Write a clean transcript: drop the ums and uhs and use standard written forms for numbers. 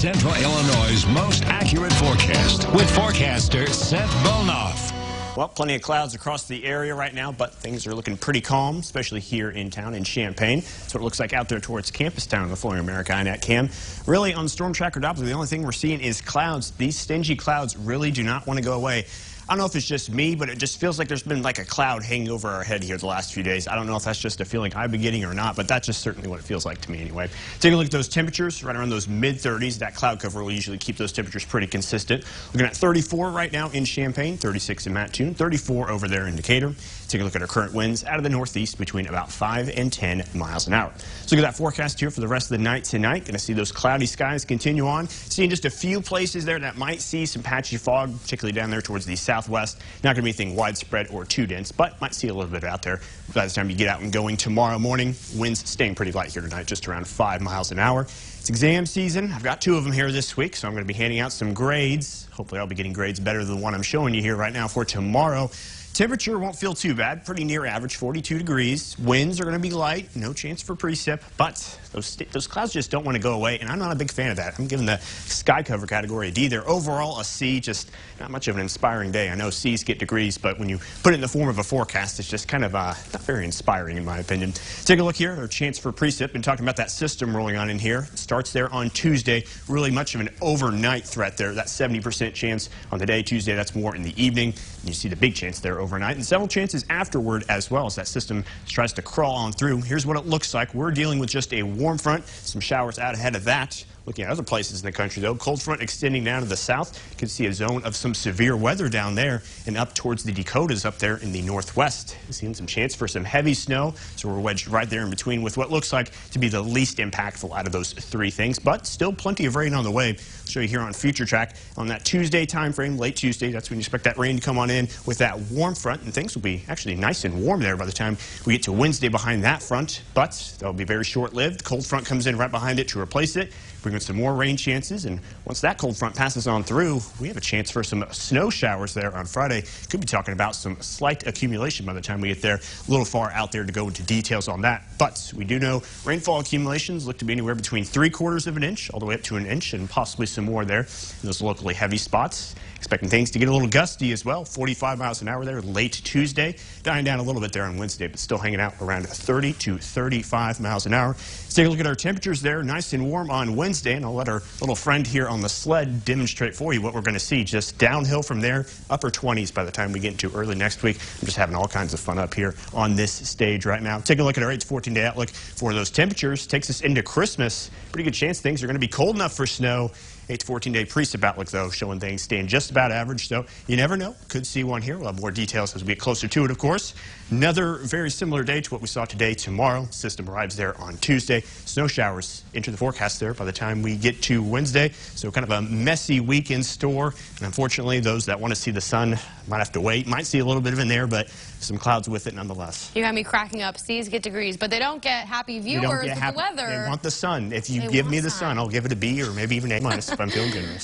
Central Illinois' most accurate forecast with forecaster Seth Bolnoff. Well, plenty of clouds across the area right now, but things are looking pretty calm, especially here in town in Champaign. That's what it looks like out there towards Campus Town with Flooring America. I'm at Cam. Really, on the Storm Tracker Doppler, the only thing we're seeing is clouds. These stingy clouds really do not want to go away. I don't know if it's just me, but it just feels like there's been like a cloud hanging over our head here the last few days. I don't know if that's just a feeling I've been getting or not, but that's just certainly what it feels like to me anyway. Take a look at those temperatures, right around those mid-30s. That cloud cover will usually keep those temperatures pretty consistent. Looking at 34 right now in Champaign, 36 in Mattoon, 34 over there in Decatur. Take a look at our current winds out of the northeast between about 5 and 10 miles an hour. So look at that forecast here for the rest of the night tonight. Going to see those cloudy skies continue on. Seeing just a few places there that might see some patchy fog, particularly down there towards the southwest. Not going to be anything widespread or too dense, but might see a little bit out there by the time you get out and going tomorrow morning. Winds staying pretty light here tonight, just around 5 miles an hour. It's exam season. I've got 2 of them here this week, so I'm going to be handing out some grades. Hopefully I'll be getting grades better than the one I'm showing you here right now for tomorrow. Temperature won't feel too bad, pretty near average, 42 degrees. Winds are going to be light, no chance for precip, but those clouds just don't want to go away, and I'm not a big fan of that. I'm giving the sky cover category a D there. Overall, a C, just not much of an inspiring day. I know C's get degrees, but when you put it in the form of a forecast, it's just kind of not very inspiring in my opinion. Take a look here, our chance for precip. Been talking about that system rolling on in here. It starts there on Tuesday, really much of an overnight threat there. That 70% chance on the day. Tuesday, that's more in the evening. And you see the big chance there overnight, and several chances afterward as well as that system tries to crawl on through. Here's what it looks like. We're dealing with just a warm front, some showers out ahead of that. Looking at other places in the country, though, cold front extending down to the south. You can see a zone of some severe weather down there and up towards the Dakotas up there in the northwest. Seeing some chance for some heavy snow, so we're wedged right there in between with what looks like to be the least impactful out of those 3 things, but still plenty of rain on the way. I'll show you here on Future Track on that Tuesday time frame, late Tuesday. That's when you expect that rain to come on in with that warm front, and things will be actually nice and warm there by the time we get to Wednesday behind that front, but they'll be very short-lived. Cold front comes in right behind it to replace it, bringing some more rain chances, and once that cold front passes on through, we have a chance for some snow showers there on Friday. Could be talking about some slight accumulation by the time we get there. A little far out there to go into details on that, but we do know rainfall accumulations look to be anywhere between 3/4 of an inch all the way up to an inch, and possibly some more there in those locally heavy spots. Expecting things to get a little gusty as well, 45 miles an hour there late Tuesday, dying down a little bit there on Wednesday, but still hanging out around 30 to 35 miles an hour. Let's take a look at our temperatures there, nice and warm on Wednesday, and I'll let our little friend here on the sled demonstrate for you what we're going to see. Just downhill from there, upper 20s by the time we get into early next week. I'm just having all kinds of fun up here on this stage right now. Take a look at our 8 to 14-day outlook for those temperatures. Takes us into Christmas. Pretty good chance things are going to be cold enough for snow. 8 to 14-day precip outlook, though, showing things staying just about average. So you never know. Could see one here. We'll have more details as we get closer to it, of course. Another very similar day to what we saw today, tomorrow. System arrives there on Tuesday. Snow showers enter the forecast there by the time we get to Wednesday. So kind of a messy week in store. And unfortunately, those that want to see the sun might have to wait. Might see a little bit of it in there, but some clouds with it nonetheless. You got me cracking up. C's get degrees, but they don't get happy viewers with the weather. They want the sun. If you give me the sun, I'll give it a B or maybe even A- if I'm feeling generous.